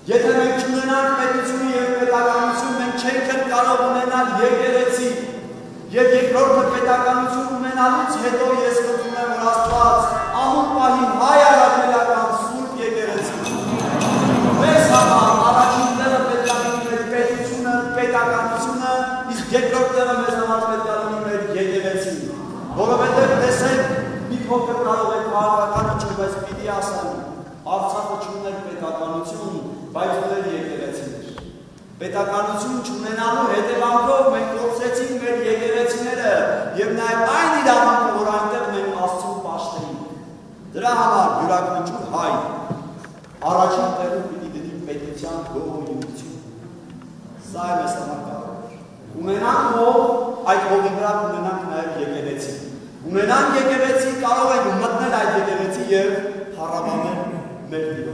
Եթե մենք չունենանք պետություն և պետականություն, մենք չենք կարող ունենալ եկեղեցի։ Եվ երկրորդը պետականություն ունենալուց հետո ես խնդրում եմ, որ Աստված ամուր պահի հայ արաբելական սուրբ եկեղեցի։ Մեզ համար առաջին տեղը պետք է լինի մեր պետությունը, պետականությունը, իսկ երկրորդ տեղը մեզ համար պետք է լինի մեր եկեղեցին։ Որովհետև տեսեք, մի փոքր կարող եք քաղաքականը չէ, բայց պիտի ասեմ, Արցախը չուներ պետականություն, բայց ուներ եկեղեցիներ։ Պետականություն չունենալու հետևանքով մենք կորցրեցինք մեր եկեղեցիները և նաև այն իրավունքը, որ այնտեղ մենք Աստծուն պաշտեինք։ Դրա համար յուրաքանչյուր հայ առաջին տեղում պիտի դնի պետության գոհունակություն։ Սա է մեզ համար կարևոր։ Ունենանք հող, այդ հողի վրա ունենանք նաև եկեղեցի։ Ունենանք եկեղեցի, կարող ենք մտնել այդ եկեղեցի և փառաբանել մեր